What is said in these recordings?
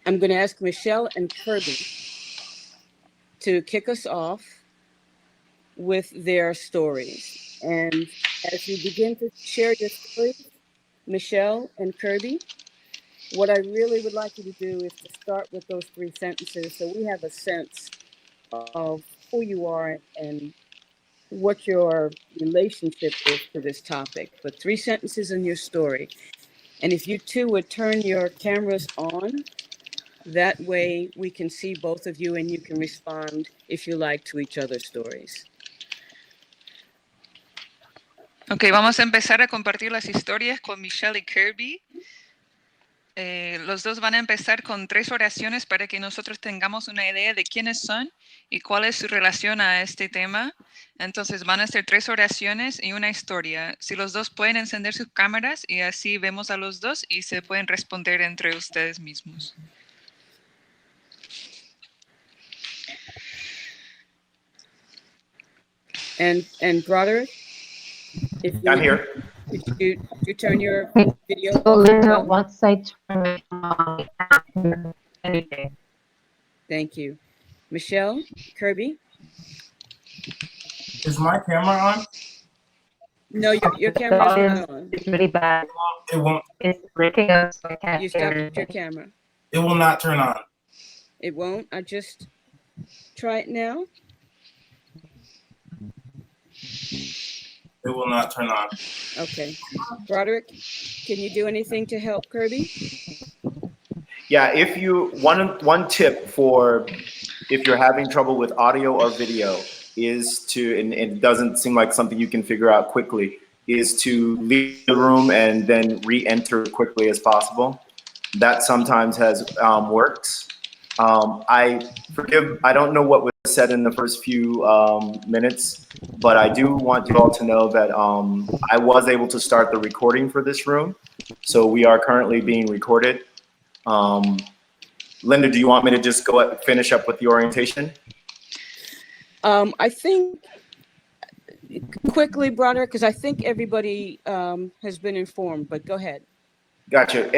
I'm going to ask Michelle and Kirby to kick us off with their stories. And as you begin to share your stories, Michelle and Kirby, what I really would like you to do is to start with those 3 sentences so we have a sense of who you are and what your relationship is to this topic. But 3 sentences in your story. And if you two would turn your cameras on, that way we can see both of you and you can respond, if you like, to each other's stories. Ok, vamos a empezar a compartir las historias con Michelle y Kirby. Los dos van a empezar con 3 oraciones para que nosotros tengamos una idea de quiénes son y cuál es su relación a este tema. Entonces van a ser 3 oraciones y una historia. Si los dos pueden encender sus cámaras y así vemos a los dos y se pueden responder entre ustedes mismos. And Broderick, if you I'm would, here. could you turn your video So off as Linda, well? once I turn it on, I can't hear anything. Thank you. Michelle, Kirby? Is my camera on? No, your camera's not on. It's really bad. It won't. It's breaking up, so I can't You hear stopped anything. your camera. It will not turn on. It won't? I just try it now. It will not turn on. Okay. Broderick, can you do anything to help Kirby? Yeah, if you one tip for if you're having trouble with audio or video is to, and it doesn't seem like something you can figure out quickly, is to leave the room and then re-enter quickly as possible. That sometimes has worked. I don't know what was said in the first few minutes, but I do want you all to know that I was able to start the recording for this room. So we are currently being recorded. Linda, do you want me to just finish up with the orientation? I think quickly, Broderick, because I think everybody has been informed, but go ahead. Gotcha.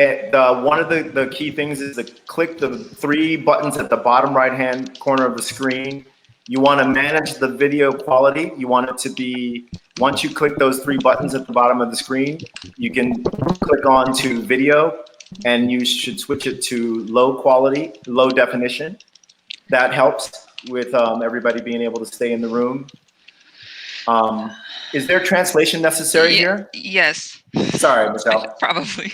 One of the key things is to click the 3 buttons at the bottom right-hand corner of the screen. You want to manage the video quality. You want it to be, once you click those 3 buttons at the bottom of the screen, you can click on to video, and you should switch it to low quality, low definition. That helps with everybody being able to stay in the room. Is there translation necessary here? Yes. Sorry, Michelle. Probably.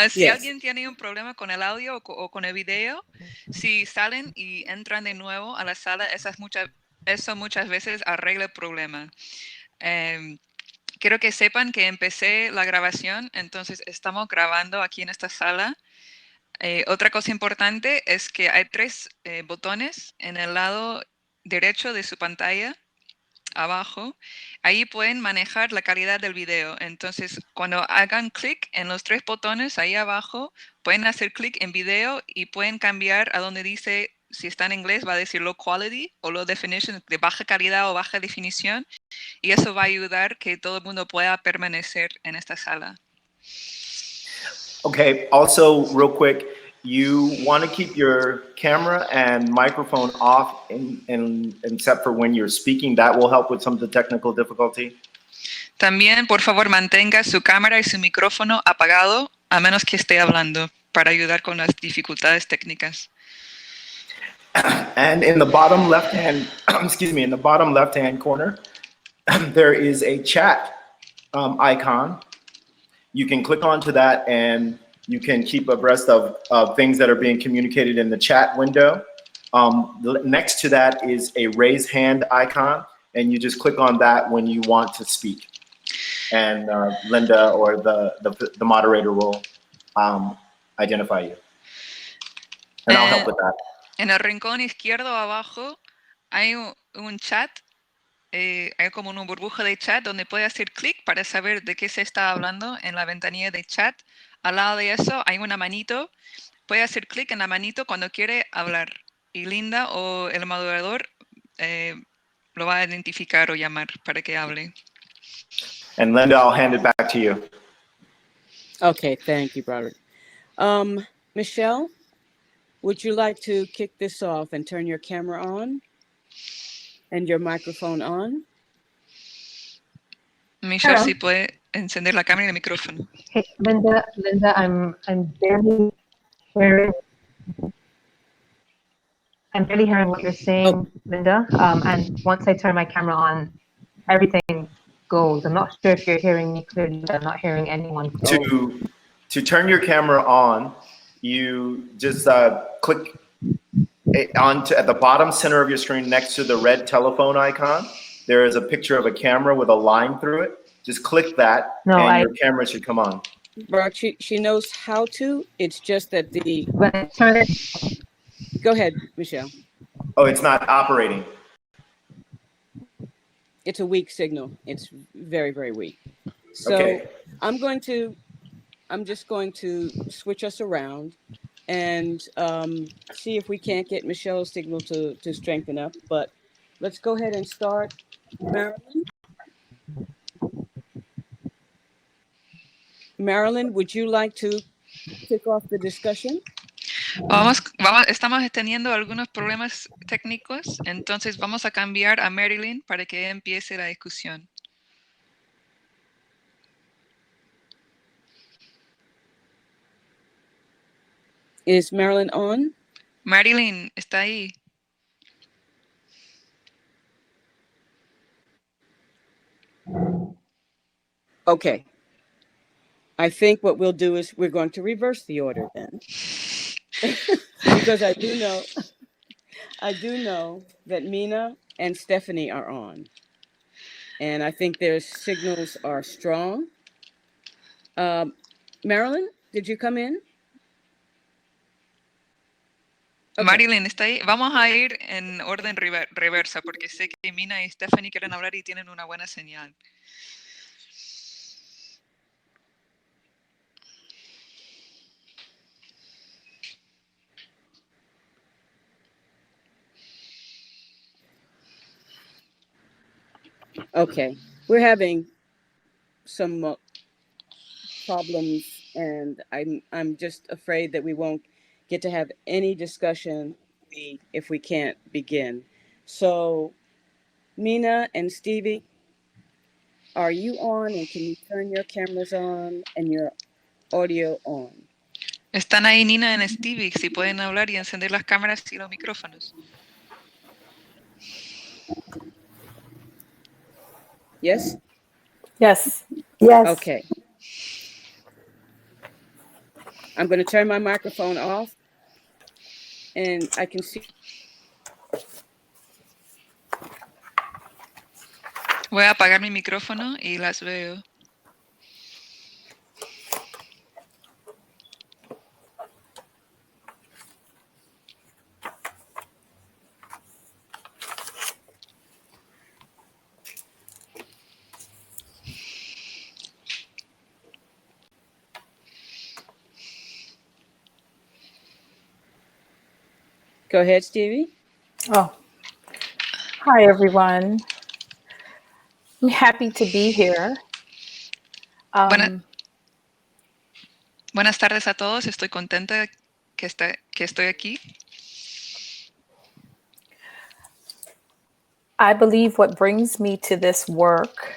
Si Yes. alguien tiene un problema con el audio o con el video, si salen y entran de nuevo a la sala, eso muchas veces arregla el problema. Quiero que sepan que empecé la grabación, entonces estamos grabando aquí en esta sala. Otra cosa importante es que hay 3 botones en el lado derecho de su pantalla, abajo. Ahí pueden manejar la calidad del video. Entonces, cuando hagan clic en los 3 botones ahí abajo, pueden hacer clic en video y pueden cambiar a donde dice, si está en inglés, va a decir low quality o low definition, de baja calidad o baja definición. Y eso va a ayudar que todo el mundo pueda permanecer en esta sala. Okay, also real quick, you want to keep your camera and microphone off except for when you're speaking. That will help with some of the technical difficulty. También, por favor, mantenga su cámara y su micrófono apagado, a menos que esté hablando, para ayudar con las dificultades técnicas. And in the bottom left-hand, in the bottom left-hand corner, there is a chat icon. You can click onto that and you can keep abreast of things that are being communicated in the chat window. Next to that is a raise hand icon, and you just click on that when you want to speak. And Linda or the moderator will identify you. And I'll help with that. En el rincón izquierdo abajo hay un chat. Hay como una burbuja de chat donde puede hacer clic para saber de qué se está hablando en la ventanilla de chat. Al lado de eso hay una manito. Puede hacer clic en la manito cuando quiere hablar. Y Linda o el moderador lo va a identificar o llamar para que hable. And Linda, I'll hand it back to you. Okay, thank you, Broderick. Michelle, would you like to kick this off and turn your camera on and your microphone on? Michelle, Hello. si puede encender la cámara y el micrófono. Hey, Linda, I'm barely hearing. I'm barely hearing what you're saying, Linda. And once I turn my camera on, everything goes. I'm not sure if you're hearing me clearly, but I'm not hearing anyone clearly. To turn your camera on, you just click at the bottom center of your screen next to the red telephone icon. There is a picture of a camera with a line through it. Just click that, your camera should come on. Brock, she knows how to. It's just that the. When I turn it, Go ahead, Michelle. Oh, it's not operating. It's a weak signal. It's very, very weak. So Okay. I'm just going to switch us around and see if we can't get Michelle's signal to strengthen up. But let's go ahead and start. Marilyn, would you like to kick off the discussion? Estamos teniendo algunos problemas técnicos, entonces vamos a cambiar a Marilyn para que empiece la discusión. Is Marilyn on? Marilyn, ¿está ahí? Okay. I think what we'll do is we're going to reverse the order then. Because I do know that Mina and Stephanie are on. And I think their signals are strong. Marilyn, did you come in? Okay. Marilyn, ¿está ahí? Vamos a ir en orden reversa porque sé que Mina y Stephanie quieren hablar y tienen una buena señal. Okay, we're having some problems, and I'm just afraid that we won't get to have any discussion if we can't begin. So, Mina and Stevie, are you on, and can you turn your cameras on and your audio on? Están ahí Nina y Stevie, si pueden hablar y encender las cámaras y los micrófonos. Yes? Yes. Yes. Okay. I'm going to turn my microphone off, and I can see. Voy a apagar mi micrófono y las veo. Go ahead, Stevie. Oh, hi, everyone. I'm happy to be here. Buenas tardes a todos. Estoy contenta que estoy aquí. I believe what brings me to this work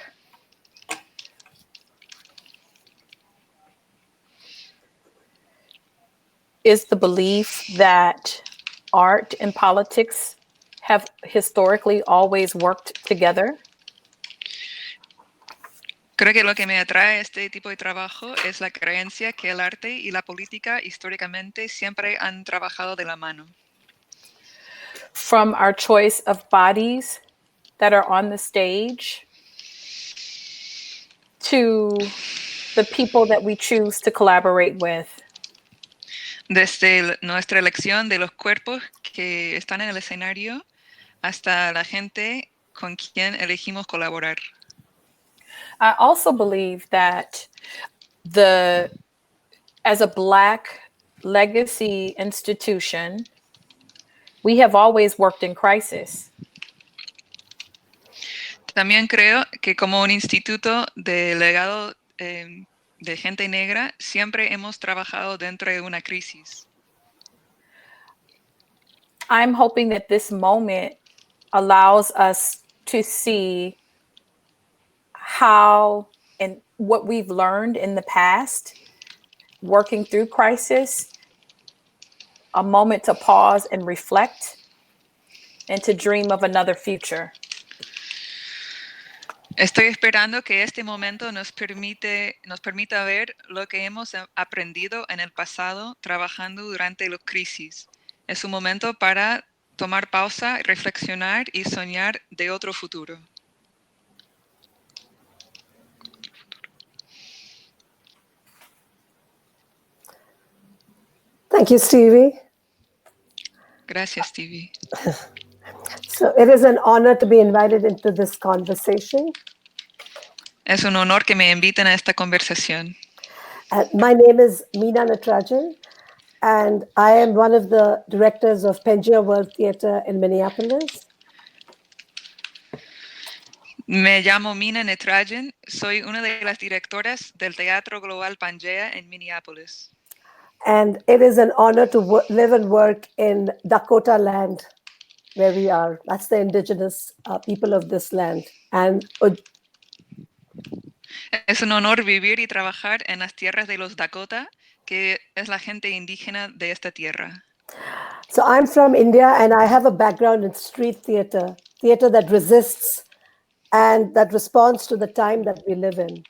is the belief that art and politics have historically always worked together. Creo que lo que me atrae a este tipo de trabajo es la creencia que el arte y la política históricamente siempre han trabajado de la mano. From our choice of bodies that are on the stage to the people that we choose to collaborate with. Desde nuestra elección de los cuerpos que están en el escenario hasta la gente con quien elegimos colaborar. I also believe that as a Black legacy institution, we have always worked in crisis. También creo que como un instituto de legado de gente negra, siempre hemos trabajado dentro de una crisis. I'm hoping that this moment allows us to see how and what we've learned in the past, working through crisis, a moment to pause and reflect and to dream of another future. Estoy esperando que este momento nos permita ver lo que hemos aprendido en el pasado trabajando durante la crisis. Es un momento para tomar pausa, reflexionar y soñar de otro futuro. Thank you, Stevie. Gracias, Stevie. So it is an honor to be invited into this conversation. Es un honor que me inviten a esta conversación. My name is Meena Natarajan, and I am one of the directors of Pangea World Theatre in Minneapolis. Me llamo Meena Natarajan, soy una de las directoras del Teatro Global Pangea en Minneapolis. And it is an honor to live and work in Dakota land, where we are. That's the indigenous people of this land. And Es un honor vivir y trabajar en las tierras de los Dakota, que es la gente indígena de esta tierra. so I'm from India, and I have a background in street theater, theater that resists and that responds to the time that we live in.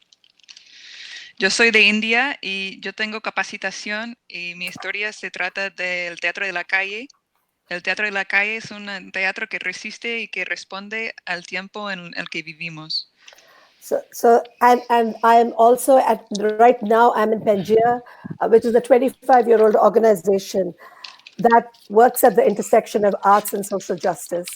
Yo soy de India y yo tengo capacitación y mi historia se trata del teatro de la calle. El teatro de la calle es un teatro que resiste y que responde al tiempo en el que vivimos. And I am also right now I'm in Pangea, which is a 25-year-old organization that works at the intersection of arts and social justice.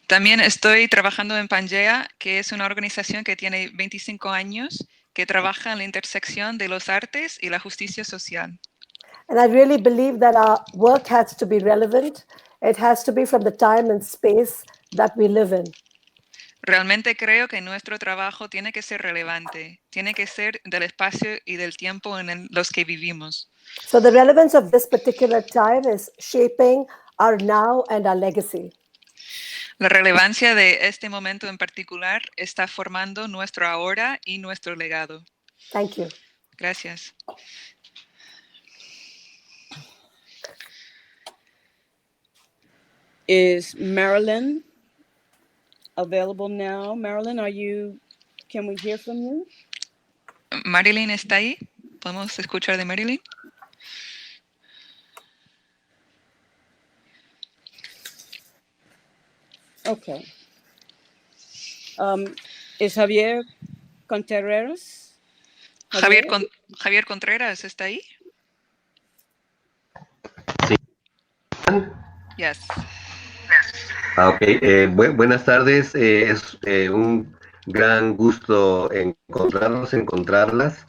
También estoy trabajando en Pangea, que es una organización que tiene 25 años, que trabaja en la intersección de los artes y la justicia social. And I really believe that our work has to be relevant. It has to be from the time and space that we live in. Realmente creo que nuestro trabajo tiene que ser relevante, tiene que ser del espacio y del tiempo en los que vivimos. So the relevance of this particular time is shaping our now and our legacy. La relevancia de este momento en particular está formando nuestro ahora y nuestro legado. Thank you. Gracias. Is Marilyn available now? Marilyn, can we hear from you? Marilyn está ahí. ¿Podemos escuchar de Marilyn? Okay. Is Javier Contreras? Javier Contreras está ahí? Sí. Yes. Ok, buenas tardes. Es un gran gusto encontrarlas.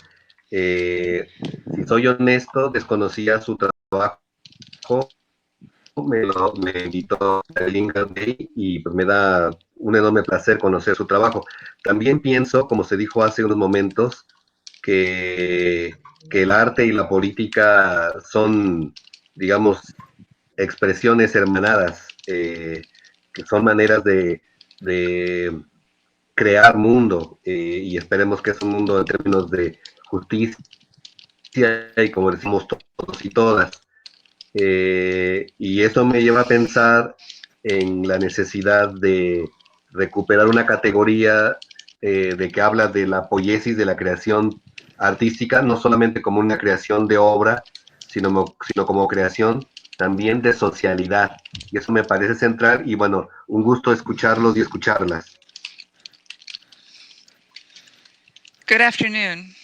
Si soy honesto, desconocía su trabajo. Me invitó a Lincoln Day y pues me da un enorme placer conocer su trabajo. También pienso, como se dijo hace unos momentos, que el arte y la política son, digamos, expresiones hermanadas, que son maneras de crear mundo, y esperemos que es un mundo en términos de justicia y como decimos todos y todas. Y eso me lleva a pensar en la necesidad de recuperar una categoría de que habla de la poiesis de la creación artística, no solamente como una creación de obra, sino como creación también de socialidad. Y eso me parece central y bueno, un gusto escucharlos y escucharlas. Good afternoon.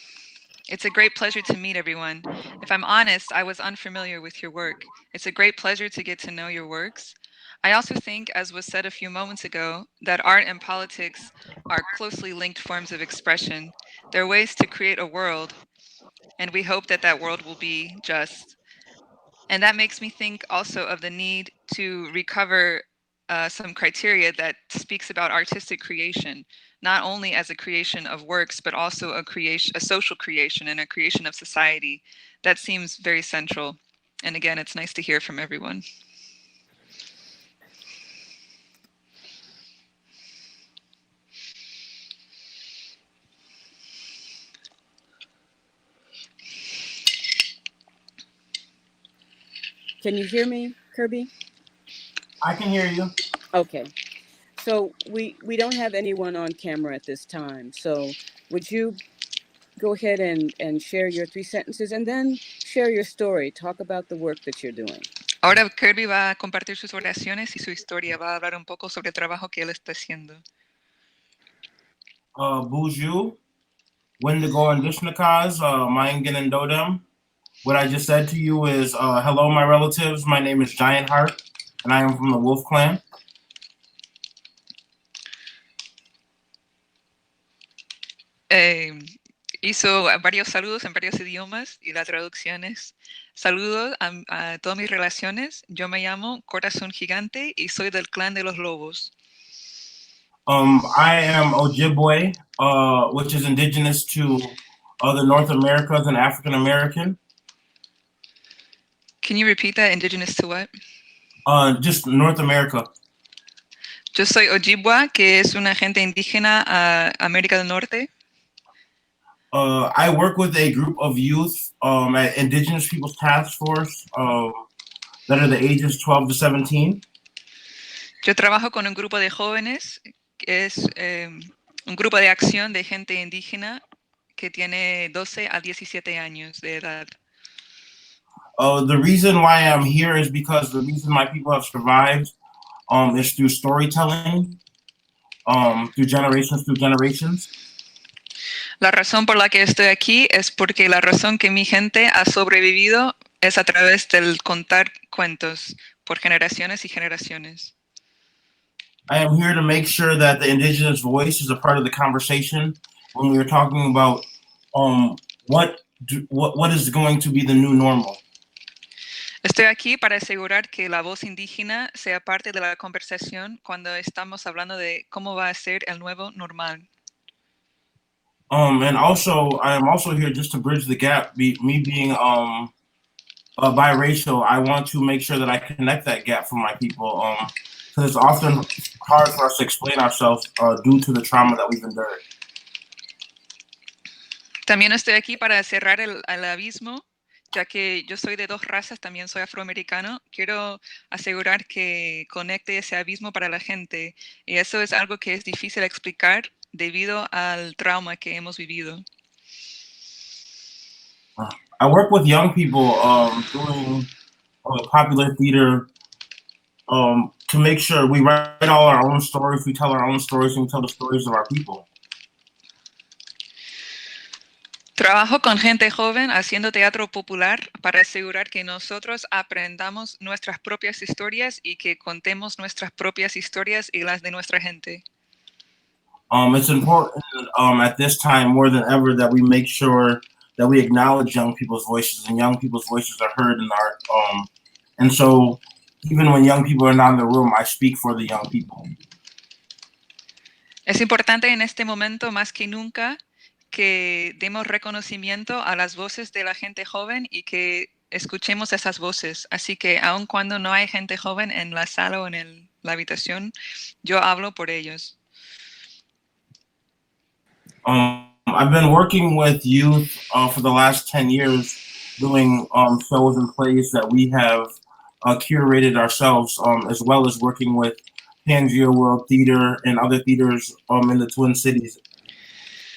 It's a great pleasure to meet everyone. If I'm honest, I was unfamiliar with your work. It's a great pleasure to get to know your works. I also think, as was said a few moments ago, that art and politics are closely linked forms of expression. They're ways to create a world, and we hope that that world will be just. And that makes me think also of the need to recover some criteria that speaks about artistic creation, not only as a creation of works, but also a social creation and a creation of society. That seems very central. And again, it's nice to hear from everyone. Can you hear me, Kirby? I can hear you. Okay. So we don't have anyone on camera at this time. So would you go ahead and share your 3 sentences and then share your story. Talk about the work that you're doing. Ahora Kirby va a compartir sus oraciones y su historia. Va a hablar un poco sobre el trabajo que él está haciendo. Bonjour. Wendigo and Dishnakas, Mayan Dodem. What I just said to you is, hello, my relatives. My name is Giant Heart, and I am from the Wolf Clan. Hizo varios saludos en varios idiomas y la traducción es: saludos a todas mis relaciones. Yo me llamo Corazón Gigante y soy del clan de los lobos. I am Ojibwe, which is indigenous to the North Americas and African American. Can you repeat that? Indigenous to what? Just North America. Yo soy Ojibwa, que es una gente indígena a América del Norte. I work with a group of youth at Indigenous Peoples Task Force that are the ages 12 to 17. Yo trabajo con un grupo de jóvenes, que es un grupo de acción de gente indígena que tiene 12 a 17 años de edad. The reason why I'm here is because the reason my people have survived is through storytelling, through generations. La razón por la que estoy aquí es porque la razón que mi gente ha sobrevivido es a través del contar cuentos por generaciones y generaciones. I am here to make sure that the indigenous voice is a part of the conversation when we are talking about what is going to be the new normal. Estoy aquí para asegurar que la voz indígena sea parte de la conversación cuando estamos hablando de cómo va a ser el nuevo normal. And also, I am also here just to bridge the gap. Me being biracial, I want to make sure that I connect that gap for my people. Because it's often hard for us to explain ourselves due to the trauma that we've endured. También estoy aquí para cerrar el abismo, ya que yo soy de 2 razas, también soy afroamericano. Quiero asegurar que conecte ese abismo para la gente. Y eso es algo que es difícil explicar debido al trauma que hemos vivido. I work with young people doing popular theater to make sure we write all our own stories, we tell our own stories, and we tell the stories of our people. Trabajo con gente joven haciendo teatro popular para asegurar que nosotros aprendamos nuestras propias historias y que contemos nuestras propias historias y las de nuestra gente. It's important at this time more than ever that we make sure that we acknowledge young people's voices and young people's voices are heard in art. And so even when young people are not in the room, I speak for the young people. Es importante en este momento más que nunca que demos reconocimiento a las voces de la gente joven y que escuchemos esas voces. Así que aun cuando no hay gente joven en la sala o en la habitación, yo hablo por ellos. I've been working with youth for the last 10 years doing shows and plays that we have curated ourselves, as well as working with Pangea World Theater and other theaters in the Twin Cities.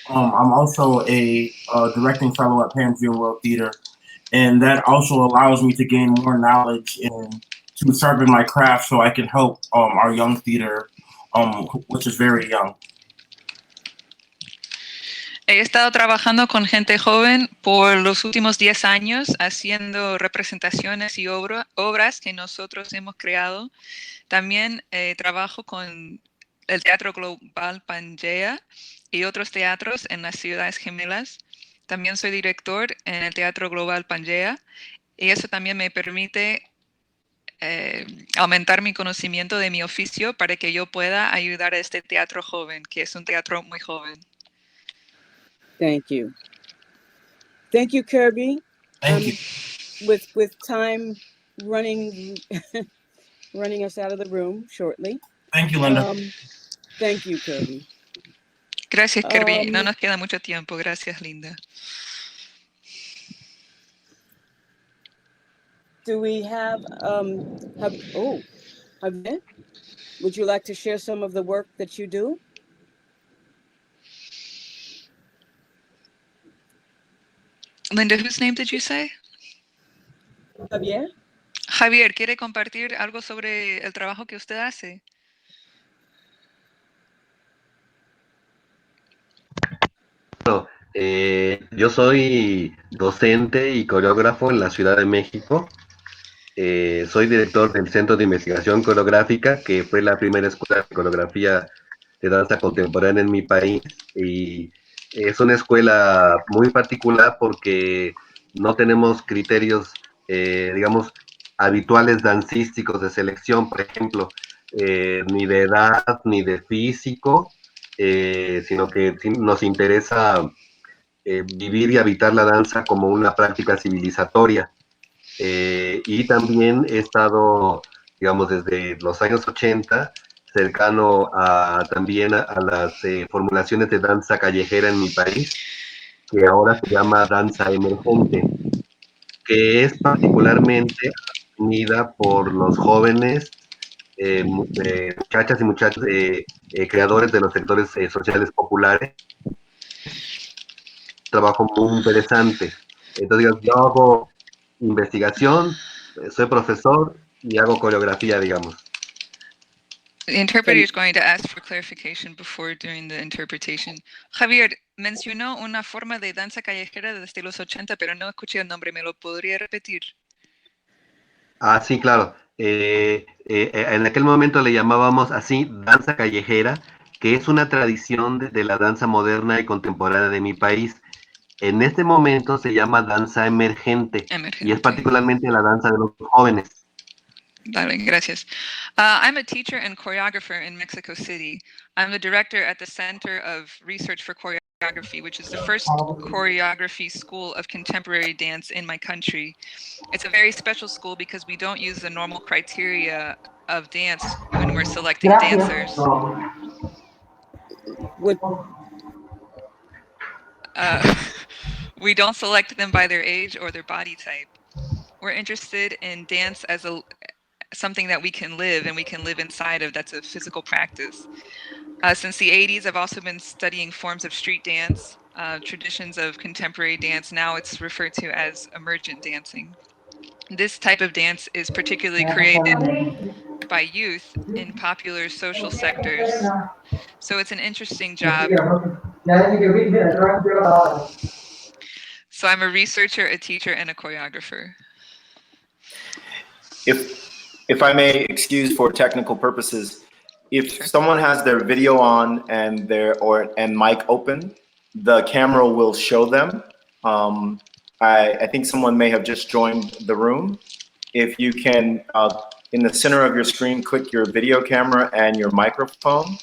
I'm also a directing fellow at Pangea World Theater, and that also allows me to gain more knowledge and to sharpen my craft so I can help our young theater, which is very young. He estado trabajando con gente joven por los últimos 10 años, haciendo representaciones y obras que nosotros hemos creado. También trabajo con el Teatro Global Pangea y otros teatros en las ciudades gemelas. También soy director en el Teatro Global Pangea y eso también me permite aumentar mi conocimiento de mi oficio para que yo pueda ayudar a este teatro joven, que es un teatro muy joven. Thank you. Thank you, Kirby. Thank you. with time running running us out of the room shortly. Thank you, Linda. Thank you, Kirby. Gracias, Kirby. No nos queda mucho tiempo. Gracias, Linda. Do we have Javier, would you like to share some of the work that you do? Linda, whose name did you say? Javier. Javier, ¿quiere compartir algo sobre el trabajo que usted hace? Bueno, yo soy docente y coreógrafo en la Ciudad de México. Soy director del Centro de Investigación Coreográfica, que fue la primera escuela de coreografía de danza contemporánea en mi país. Y es una escuela muy particular porque no tenemos criterios, digamos, habituales dancísticos de selección, por ejemplo, ni de edad ni de físico, sino que nos interesa vivir y habitar la danza como una práctica civilizatoria. Y también he estado, digamos, desde los años 80, cercano también a las formulaciones de danza callejera en mi país, que ahora se llama danza emergente, que es particularmente asumida por los jóvenes, muchachas y muchachos creadores de los sectores sociales populares. Trabajo muy interesante. Entonces, yo hago investigación, soy profesor y hago coreografía, digamos. The interpreter is going to ask for clarification before doing the interpretation. Javier, mencionó una forma de danza callejera desde los 80, pero no escuché el nombre. ¿Me lo podría repetir? Sí, claro. En aquel momento le llamábamos así danza callejera, que es una tradición de la danza moderna y contemporánea de mi país. En este momento se llama danza emergente, y es particularmente la danza de los jóvenes. Dale, gracias. I'm a teacher and choreographer in Mexico City. I'm the director at the Center of Research for Choreography, which is the first choreography school of contemporary dance in my country. It's a very special school because we don't use the normal criteria of dance when we're selecting dancers. We don't select them by their age or their body type. We're interested in dance as something that we can live and we can live inside of. That's a physical practice. Since the 80s, I've also been studying forms of street dance, traditions of contemporary dance. Now it's referred to as emergent dancing. This type of dance is particularly created by youth in popular social sectors. So it's an interesting job. So I'm a researcher, a teacher, and a choreographer. If I may excuse for technical purposes, if someone has their video on and mic open, the camera will show them. I think someone may have just joined the room. If you can, in the center of your screen, click your video camera and your microphone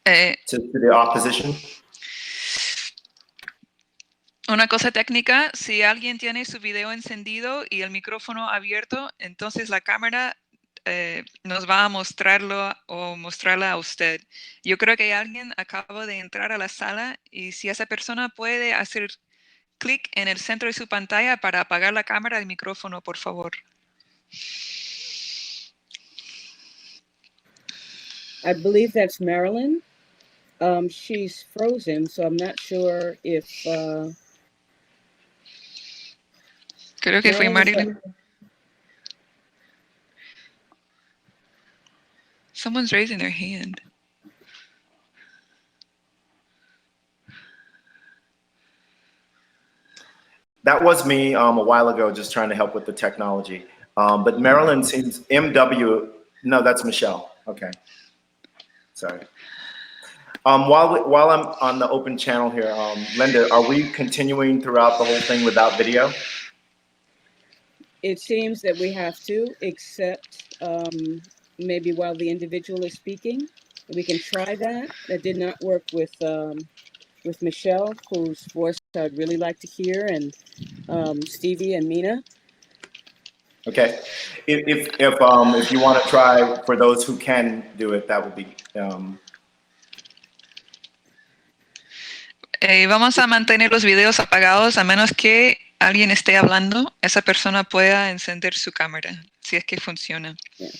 to the opposition. Una cosa técnica, si alguien tiene su video encendido y el micrófono abierto, entonces la cámara nos va a mostrarlo o mostrarla a usted. Yo creo que alguien acaba de entrar a la sala y si esa persona puede hacer clic en el centro de su pantalla para apagar la cámara y el micrófono, por favor. I believe that's Marilyn. She's frozen, so I'm not sure if... Creo que fue Marilyn. Someone's raising their hand. That was me a while ago, just trying to help with the technology. But Marilyn seems MW. No, that's Michelle. Okay, sorry. While I'm on the open channel here, Linda, are we continuing throughout the whole thing without video? It seems that we have to, except maybe while the individual is speaking. We can try that. That did not work with Michelle, whose voice I'd really like to hear, and Stevie and Mina. Okay. If you want to try, for those who can do it, that would be. Vamos a mantener los videos apagados a menos que alguien esté hablando. Esa persona pueda encender su cámara, si es que funciona. Yeah.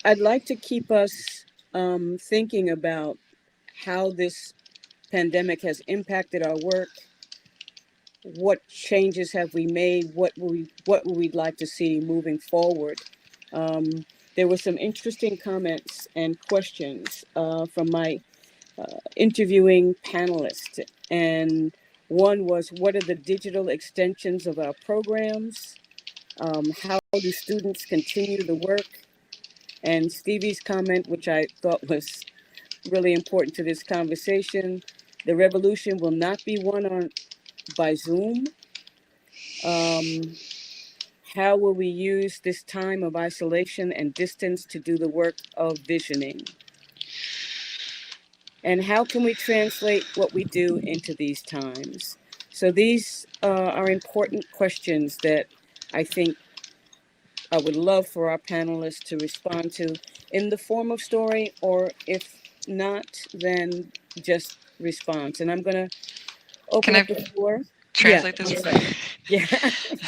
I'd like to keep us thinking about how this pandemic has impacted our work. What changes have we made? What would we like to see moving forward? There were some interesting comments and questions from my interviewing panelists, and one was, what are the digital extensions of our programs? How do students continue the work? And Stevie's comment, which I thought was really important to this conversation, the revolution will not be won by Zoom. How will we use this time of isolation and distance to do the work of visioning? And how can we translate what we do into these times? So these are important questions that I think I would love for our panelists to respond to in the form of story, or if not, then just response. And I'm going to open Can up the floor. translate Yeah, this? Yeah,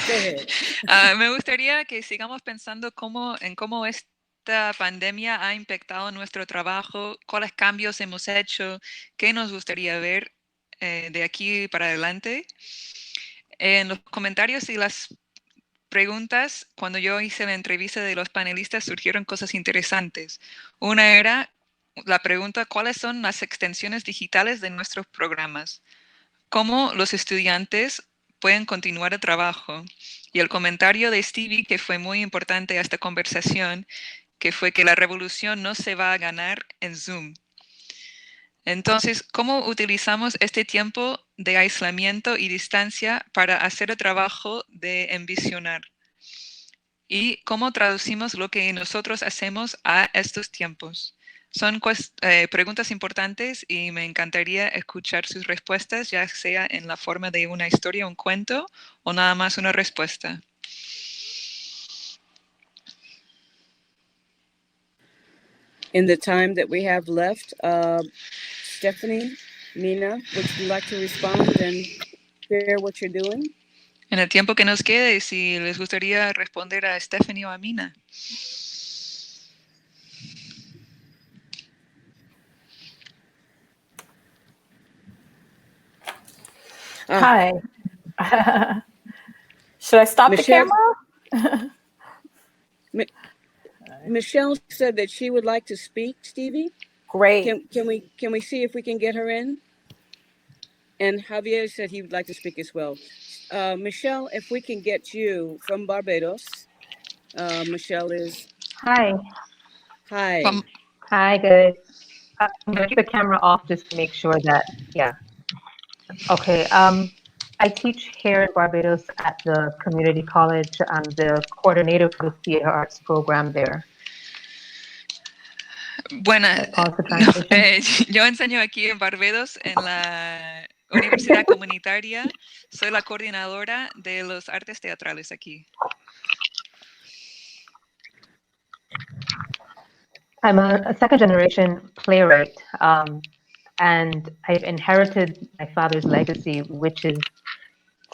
go ahead. Me gustaría que sigamos pensando en cómo esta pandemia ha impactado nuestro trabajo, cuáles cambios hemos hecho, qué nos gustaría ver de aquí para adelante. En los comentarios y las preguntas, cuando yo hice la entrevista de los panelistas, surgieron cosas interesantes. Una era la pregunta, ¿cuáles son las extensiones digitales de nuestros programas? ¿Cómo los estudiantes pueden continuar el trabajo? Y el comentario de Stevie, que fue muy importante a esta conversación, que fue que la revolución no se va a ganar en Zoom. Entonces, ¿cómo utilizamos este tiempo de aislamiento y distancia para hacer el trabajo de envisionar? ¿Y cómo traducimos lo que nosotros hacemos a estos tiempos? Son preguntas importantes y me encantaría escuchar sus respuestas, ya sea en la forma de una historia, un cuento, o nada más una respuesta. In the time that we have left, Stephanie, Mina, would you like to respond and share what you're doing? En el tiempo que nos quede, si les gustaría responder a Stephanie o a Mina. Hi. Should I stop Michelle? the camera? Michelle said that she would like to speak, Stevie. Great. Can we see if we can get her in? And Javier said he would like to speak as well. Michelle, if we can get you from Barbados. Michelle is. Hi. Hi. Hi, guys. I'm going to keep the camera off just to make sure that, yeah. Okay. I teach here in Barbados at the community college. I'm the coordinator for the theater arts program there. Bueno, yo enseño aquí en Barbados, en la Universidad Comunitaria. Soy la coordinadora de los artes teatrales aquí. I'm a second-generation playwright, and I've inherited my father's legacy, which is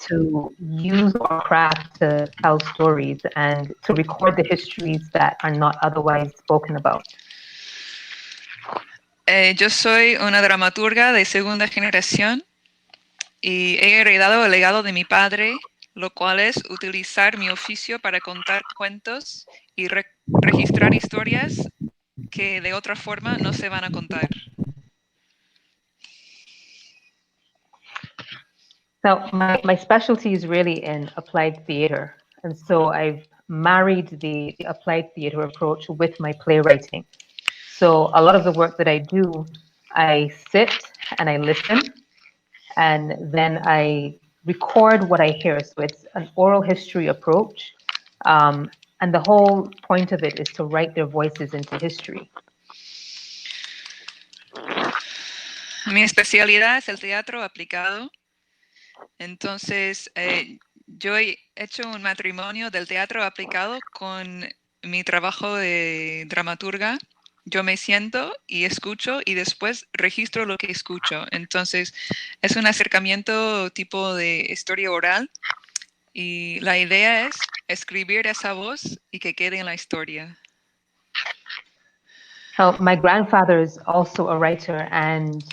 to use our craft to tell stories and to record the histories that are not otherwise spoken about. Yo soy una dramaturga de segunda generación y he heredado el legado de mi padre, lo cual es utilizar mi oficio para contar cuentos y registrar historias que de otra forma no se van a contar. So my specialty is really in applied theater. And so I've married the applied theater approach with my playwriting. So a lot of the work that I do, I sit and I listen, and then I record what I hear. So it's an oral history approach. And the whole point of it is to write their voices into history. Mi especialidad es el teatro aplicado. Entonces, yo he hecho un matrimonio del teatro aplicado con mi trabajo de dramaturga. Yo me siento y escucho y después registro lo que escucho. Entonces, es un acercamiento tipo de historia oral y la idea es escribir esa voz y que quede en la historia. My grandfather is also a writer, and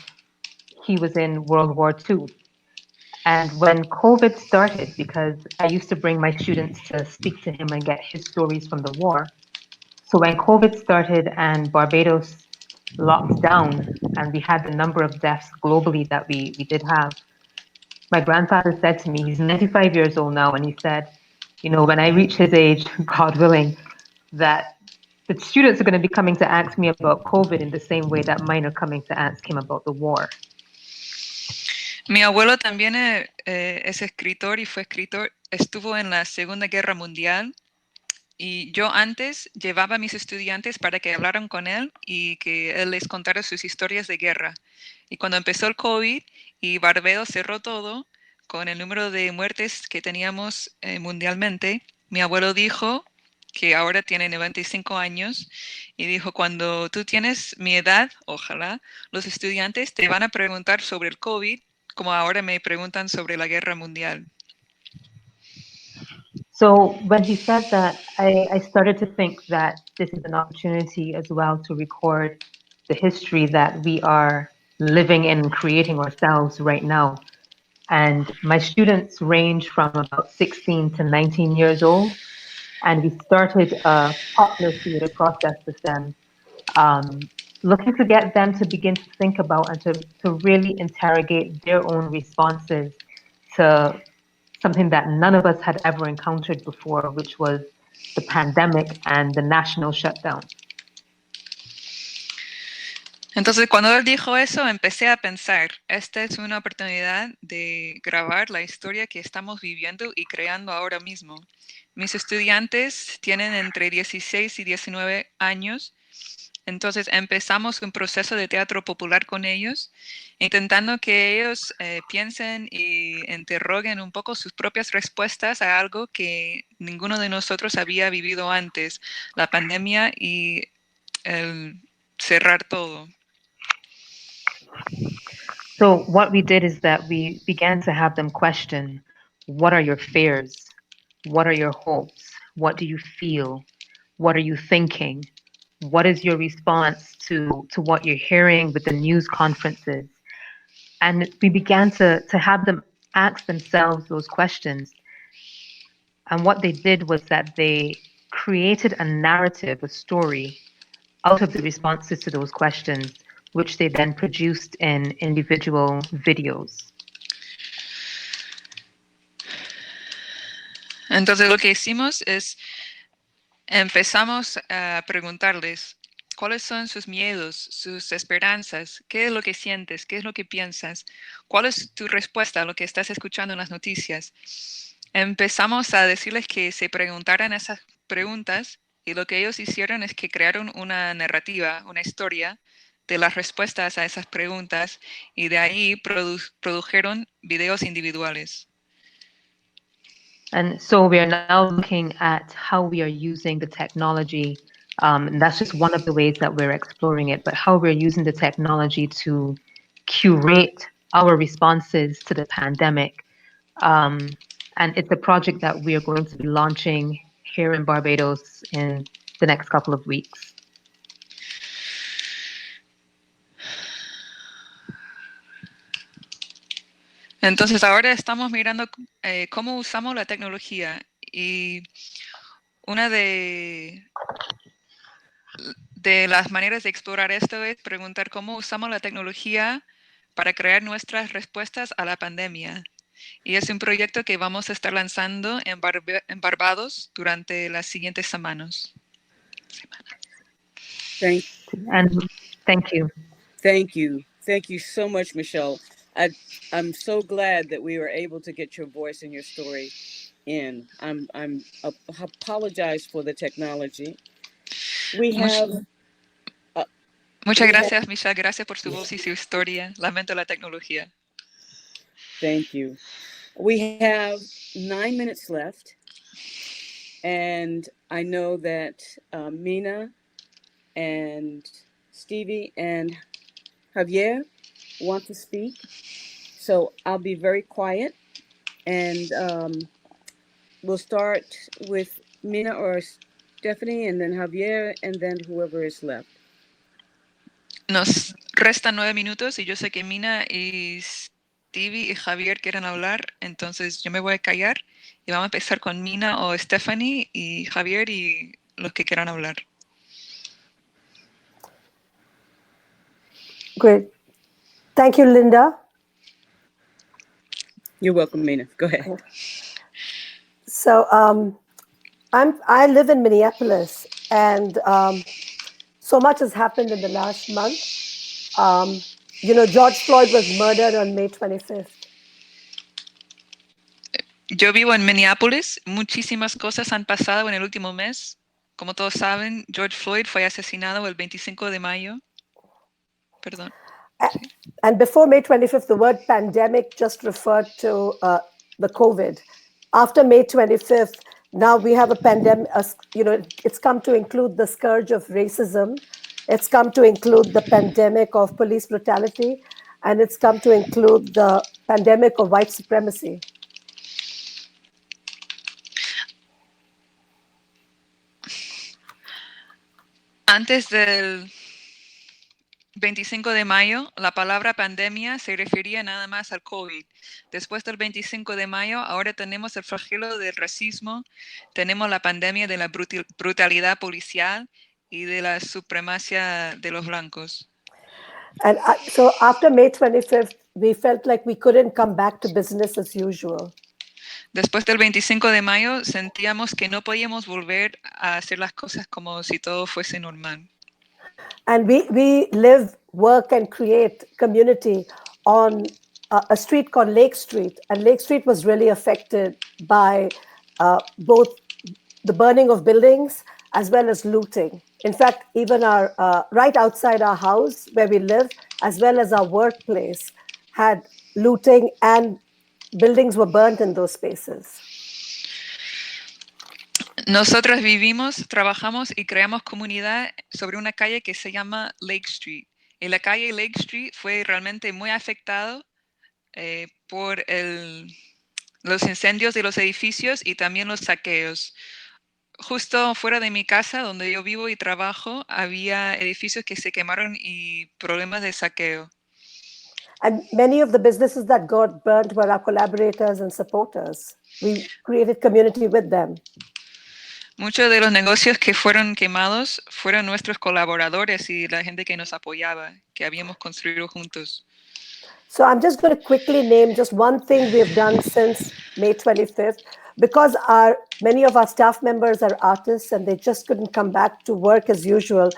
he was in World War II. And when COVID started, because I used to bring my students to speak to him and get his stories from the war. So when COVID started and Barbados locked down and we had the number of deaths globally that we did have, my grandfather said to me, he's 95 years old now, and he said, you know, when I reach his age, God willing, that the students are going to be coming to ask me about COVID in the same way that mine are coming to ask him about the war. Mi abuelo también es escritor y fue escritor, estuvo en la Segunda Guerra Mundial y yo antes llevaba a mis estudiantes para que hablaran con él y que él les contara sus historias de guerra. Y cuando empezó el COVID y Barbados cerró todo, con el número de muertes que teníamos mundialmente, mi abuelo dijo, que ahora tiene 95 años, y dijo, cuando tú tienes mi edad, ojalá, los estudiantes te van a preguntar sobre el COVID, como ahora me preguntan sobre la guerra mundial. So when he said that, I started to think that this is an opportunity as well to record the history that we are living and creating ourselves right now. And my students range from about 16 to 19 years old. And we started a popular theater process with them, looking to get them to begin to think about and to really interrogate their own responses to something that none of us had ever encountered before, which was the pandemic and the national shutdown. Entonces, cuando él dijo eso, empecé a pensar, esta es una oportunidad de grabar la historia que estamos viviendo y creando ahora mismo. Mis estudiantes tienen entre 16 y 19 años, entonces empezamos un proceso de teatro popular con ellos, intentando que ellos piensen y interroguen un poco sus propias respuestas a algo que ninguno de nosotros había vivido antes, la pandemia y el cerrar todo. So what we did is that we began to have them question, what are your fears? What are your hopes? What do you feel? What are you thinking? What is your response to what you're hearing with the news conferences? And we began to have them ask themselves those questions. And what they did was that they created a narrative, a story, out of the responses to those questions, which they then produced in individual videos. Entonces lo que hicimos es empezamos a preguntarles cuáles son sus miedos, sus esperanzas, qué es lo que sientes, qué es lo que piensas, cuál es tu respuesta a lo que estás escuchando en las noticias. Empezamos a decirles que se preguntaran esas preguntas y lo que ellos hicieron es que crearon una narrativa, una historia de las respuestas a esas preguntas y de ahí produjeron videos individuales. And so we are now looking at how we are using the technology. And that's just one of the ways that we're exploring it, but how we're using the technology to curate our responses to the pandemic. And it's a project that we are going to be launching here in Barbados in the next couple of weeks. Entonces ahora estamos mirando cómo usamos la tecnología y una de las maneras de explorar esto es preguntar cómo usamos la tecnología para crear nuestras respuestas a la pandemia. Y es un proyecto que vamos a estar lanzando en Barbados durante las siguientes semanas. Thank you. Thank you. Thank you so much, Michelle. I'm so glad that we were able to get your voice and your story in. I apologize for the technology. Muchas gracias, Michelle. Gracias por su voz y su historia. Lamento la tecnología. Thank you. We have 9 minutes left, and I know that Mina and Stevie and Javier want to speak, so I'll be very quiet, and we'll start with Mina or Stephanie, and then Javier, and then whoever is left. Nos restan 9 minutos y yo sé que Mina y Stevie y Javier quieren hablar, entonces yo me voy a callar y vamos a empezar con Mina o Stephanie y Javier y los que quieran hablar. Great. Thank you, Linda. You're welcome, Mina. Go ahead. So I live in Minneapolis, and so much has happened in the last month. George Floyd was murdered on May 25th. Yo vivo en Minneapolis, muchísimas cosas han pasado en el último mes. Como todos saben, George Floyd fue asesinado el 25 de mayo. Perdón. And before May 25th, the word pandemic just referred to the COVID. After May 25th, now we have a pandemic, it's come to include the scourge of racism. It's come to include the pandemic of police brutality, and it's come to include the pandemic of white supremacy. Antes del 25 de mayo, la palabra pandemia se refería nada más al COVID. Después del 25 de mayo, ahora tenemos el flagelo del racismo, tenemos la pandemia de la brutalidad policial y de la supremacía de los blancos. And so after May 25th, we felt like we couldn't come back to business as usual. Después del 25 de mayo, sentíamos que no podíamos volver a hacer las cosas como si todo fuese normal. And we live, work, and create community on a street called Lake Street. And Lake Street was really affected by both the burning of buildings as well as looting. In fact, even our right outside our house where we live, as well as our workplace, had looting, and buildings were burnt in those spaces. Nosotros vivimos, trabajamos y creamos comunidad sobre una calle que se llama Lake Street. Y la calle Lake Street fue realmente muy afectado por los incendios de los edificios y también los saqueos. Justo fuera de mi casa, donde yo vivo y trabajo, había edificios que se quemaron y problemas de saqueo. And many of the businesses that got burnt were our collaborators and supporters. We created community with them. Muchos de los negocios que fueron quemados fueron nuestros colaboradores y la gente que nos apoyaba, que habíamos construido juntos. So I'm just going to quickly name just one thing we've done since May 25th, because many of our staff members are artists and they just couldn't come back to work as usual.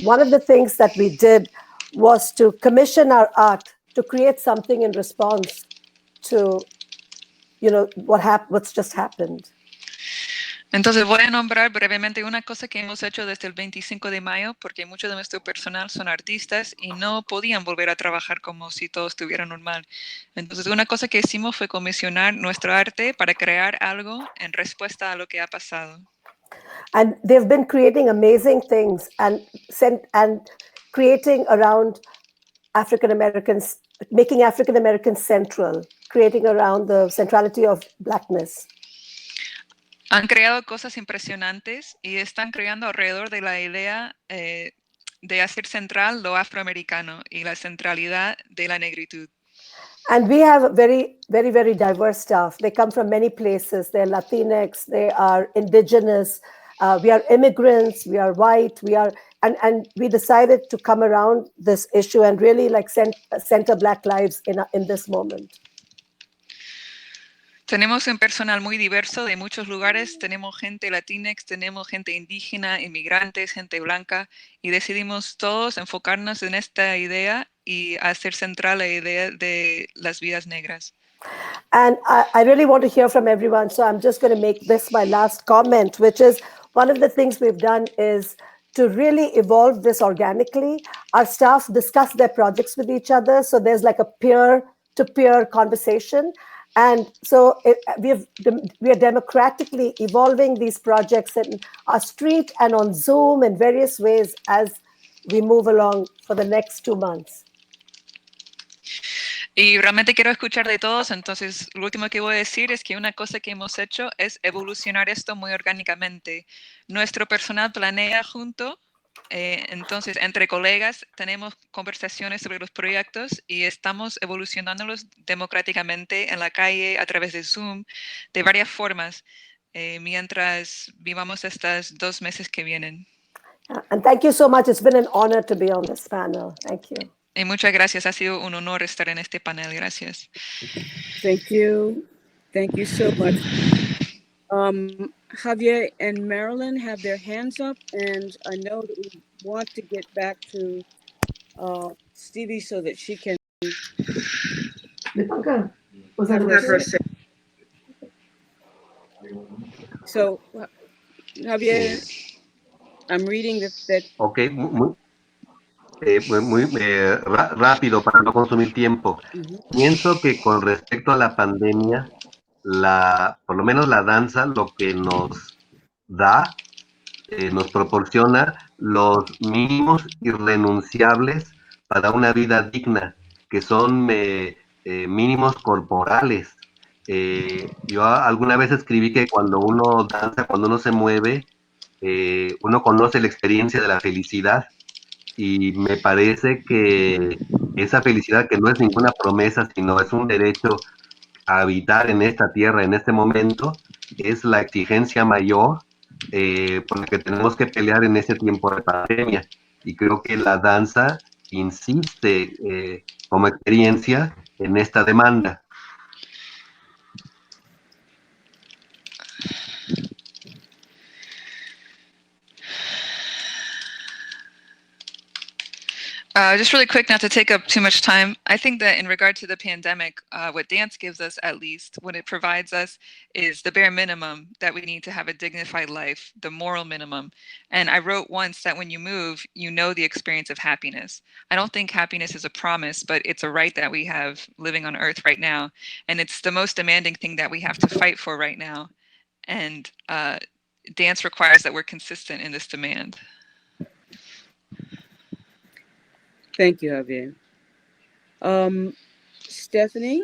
One of the things that we did was to commission our art to create something in response to, what's just happened. Entonces voy a nombrar brevemente una cosa que hemos hecho desde el 25 de mayo, porque mucho de nuestro personal son artistas y no podían volver a trabajar como si todo estuviera normal. Entonces una cosa que hicimos fue comisionar nuestro arte para crear algo en respuesta a lo que ha pasado. And they've been creating amazing things and creating around African Americans, making African Americans central, creating around the centrality of Blackness. Han creado cosas impresionantes y están creando alrededor de la idea de hacer central lo afroamericano y la centralidad de la negritud. And we have a very, very, very diverse staff. They come from many places. They're Latinx, they are indigenous, we are immigrants, we are white, and we decided to come around this issue and really center Black lives in this moment. Tenemos un personal muy diverso de muchos lugares, tenemos gente latinx, tenemos gente indígena, inmigrantes, gente blanca, y decidimos todos enfocarnos en esta idea y hacer central la idea de las vidas negras. And I really want to hear from everyone, so I'm just going to make this my last comment, which is one of the things we've done is to really evolve this organically. Our staff discuss their projects with each other, so there's like a peer-to-peer conversation. And so we are democratically evolving these projects in our street and on Zoom in various ways as we move along for the next 2 months. Y realmente quiero escuchar de todos, entonces lo último que voy a decir es que una cosa que hemos hecho es evolucionar esto muy orgánicamente. Nuestro personal planea junto, entonces entre colegas tenemos conversaciones sobre los proyectos y estamos evolucionándolos democráticamente en la calle, a través de Zoom, de varias formas, mientras vivamos estos 2 meses que vienen. And thank you so much. It's been an honor to be on this panel. Thank you. Y muchas gracias, ha sido un honor estar en este panel, gracias. Thank you. Thank you so much. Javier and Marilyn have their hands up, and I know that we want to get back to Stevie so that she can have her say. So, Javier, I'm reading that. Ok, rápido para no consumir tiempo. Pienso que con respecto a la pandemia, por lo menos la danza, lo que nos da, nos proporciona los mínimos irrenunciables para una vida digna, que son mínimos corporales. Yo alguna vez escribí que cuando uno danza, cuando uno se mueve, uno conoce la experiencia de la felicidad, y me parece que esa felicidad, que no es ninguna promesa, sino es un derecho a habitar en esta tierra en este momento, es la exigencia mayor por la que tenemos que pelear en este tiempo de pandemia. Y creo que la danza insiste como experiencia en esta demanda. Just really quick, not to take up too much time. I think that in regard to the pandemic, what dance gives us, at least, what it provides us, is the bare minimum that we need to have a dignified life, the moral minimum. And I wrote once that when you move, you know the experience of happiness. I don't think happiness is a promise, but it's a right that we have living on earth right now. And it's the most demanding thing that we have to fight for right now. And dance requires that we're consistent in this demand. Thank you, Javier. Stephanie,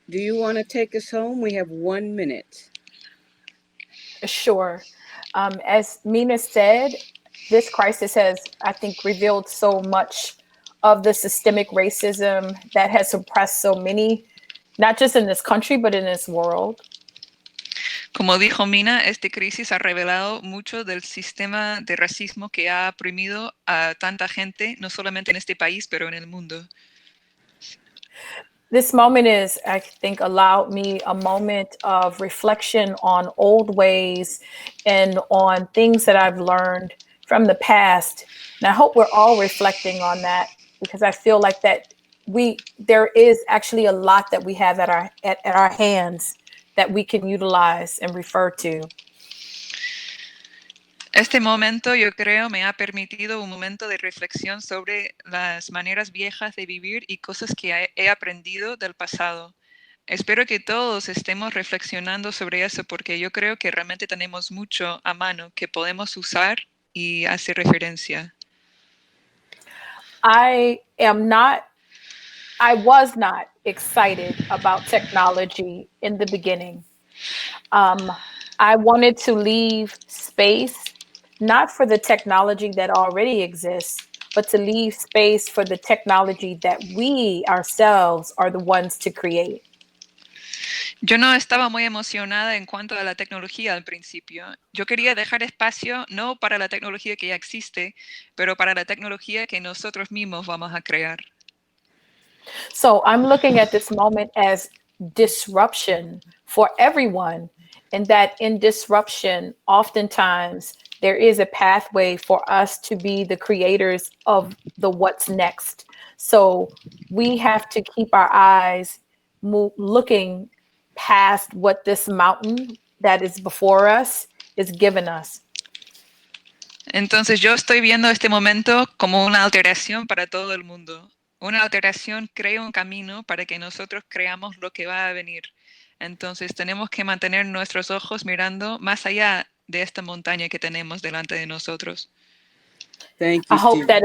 do you want to take us home? We have 1 minute. Sure. As Mina said, this crisis has, I think, revealed so much of the systemic racism that has suppressed so many, not just in this country, but in this world. Como dijo Mina, esta crisis ha revelado mucho del sistema de racismo que ha oprimido a tanta gente, no solamente en este país, pero en el mundo. This moment is, I think, allowed me a moment of reflection on old ways and on things that I've learned from the past. And I hope we're all reflecting on that, because I feel like that there is actually a lot that we have at our hands that we can utilize and refer to. Este momento, yo creo, me ha permitido un momento de reflexión sobre las maneras viejas de vivir y cosas que he aprendido del pasado. Espero que todos estemos reflexionando sobre eso, porque yo creo que realmente tenemos mucho a mano que podemos usar y hacer referencia. I was not excited about technology in the beginning. I wanted to leave space, not for the technology that already exists, but to leave space for the technology that we ourselves are the ones to create. Yo no estaba muy emocionada en cuanto a la tecnología al principio. Yo quería dejar espacio no para la tecnología que ya existe, pero para la tecnología que nosotros mismos vamos a crear. So I'm looking at this moment as disruption for everyone, and that in disruption, oftentimes there is a pathway for us to be the creators of the what's next. So we have to keep our eyes looking past what this mountain that is before us is giving us. Entonces yo estoy viendo este momento como una alteración para todo el mundo. una alteración crea un camino para que nosotros creamos lo que va a venir. Entonces tenemos que mantener nuestros ojos mirando más allá de esta montaña que tenemos delante de nosotros. Thank I you, hope Steve. that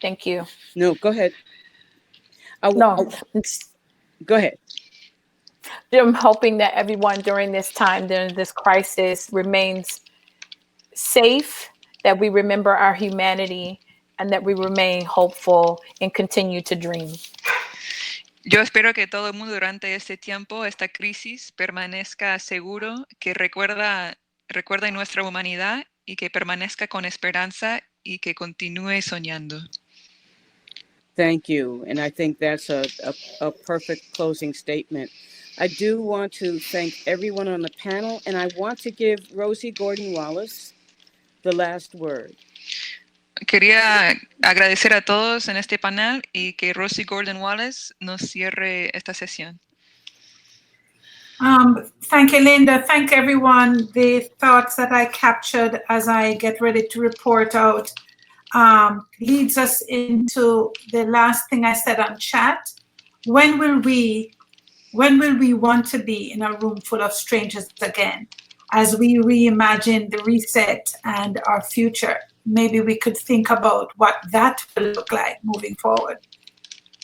thank you. No, go ahead. No, Go ahead. I'm hoping that everyone during this time, during this crisis, remains safe, that we remember our humanity, and that we remain hopeful and continue to dream. Yo espero que todo el mundo durante este tiempo, esta crisis, permanezca seguro, que recuerda nuestra humanidad y que permanezca con esperanza y que continúe soñando. Thank you. And I think that's a perfect closing statement. I do want to thank everyone on the panel, and I want to give Rosie Gordon-Wallace the last word. Quería agradecer a todos en este panel y que Rosie Gordon-Wallace nos cierre esta sesión. Thank you, Linda. Thank everyone. The thoughts that I captured as I get ready to report out leads us into the last thing I said on chat. When will we want to be in a room full of strangers again? As we reimagine the reset and our future, maybe we could think about what that will look like moving forward.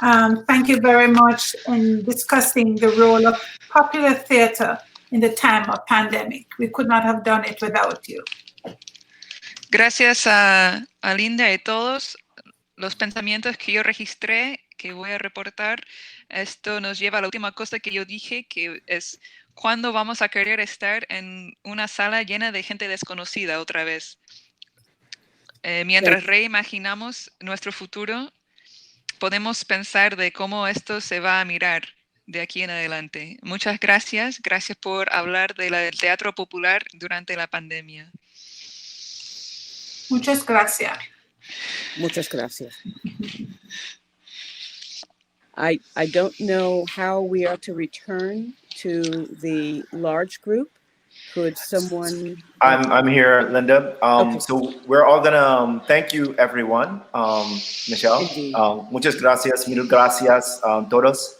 Thank you very much in discussing the role of popular theater in the time of pandemic. We could not have done it without you. Gracias a Linda y a todos los pensamientos que yo registré, que voy a reportar. Esto nos lleva a la última cosa que yo dije, que es cuándo vamos a querer estar en una sala llena de gente desconocida otra vez. Mientras reimaginamos nuestro futuro, podemos pensar de cómo esto se va a mirar de aquí en adelante. Muchas gracias. Gracias por hablar del teatro popular durante la pandemia. Muchas gracias. Muchas gracias. I don't know how we are to return to the large group. Could someone? I'm here, Linda. Okay. So we're all gonna thank you, everyone. Michelle, Indeed. muchas gracias, mil gracias, todos.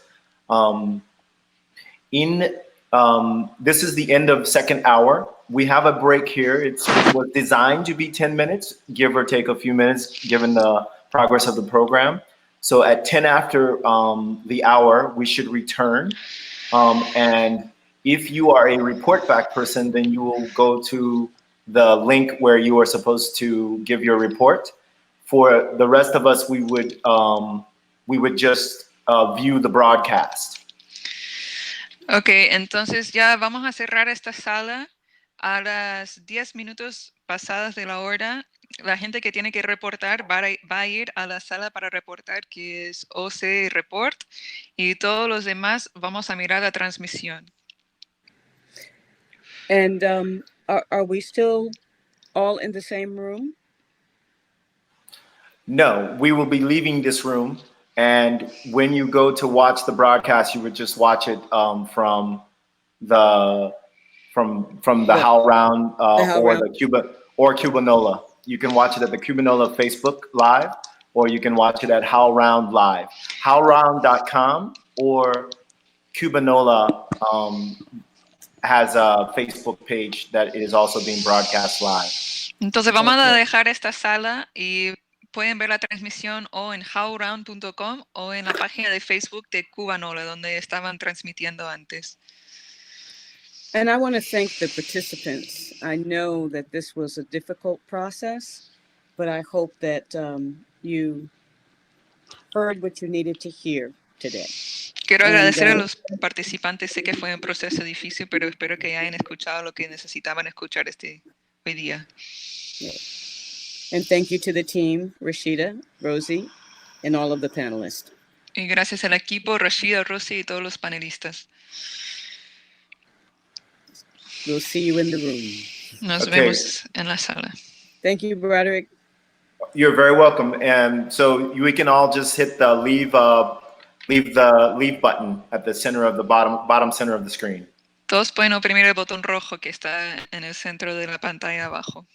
This is the end of second hour. We have a break here. It was designed to be 10 minutes, give or take a few minutes, given the progress of the program. So at 10 after the hour, we should return. And if you are a report back person, then you will go to the link where you are supposed to give your report. For the rest of us, we would just view the broadcast. Ok, entonces ya vamos a cerrar esta sala a las 10 minutos pasadas de la hora. La gente que tiene que reportar va a ir a la sala para reportar, que es OC Report, y todos los demás vamos a mirar la transmisión. And are we still all in the same room? No, we will be leaving this room. And when you go to watch the broadcast, you would just watch it from the How Round or the Cubanola. You can watch it at the Cubanola Facebook Live, or you can watch it at How Round Live. HowRound.com or Cubanola has a Facebook page that is also being broadcast live. Entonces vamos a dejar esta sala y pueden ver la transmisión o en howround.com o en la página de Facebook de Cubanola, donde estaban transmitiendo antes. And I want to thank the participants. I know that this was a difficult process, but I hope that you heard what you needed to hear today. Quiero agradecer a los participantes. Sé que fue un proceso difícil, pero espero que hayan escuchado lo que necesitaban escuchar hoy día. Yeah. And thank you to the team, Rashida, Rosie, and all of the panelists. Y gracias al equipo, Rashida, Rosie y todos los panelistas. We'll see you in the room. Nos vemos en la sala. Thank you, Broderick. You're very welcome. And so we can all just hit the leave button at the center of the bottom center of the screen. Todos pueden oprimir el botón rojo que está en el centro de la pantalla abajo.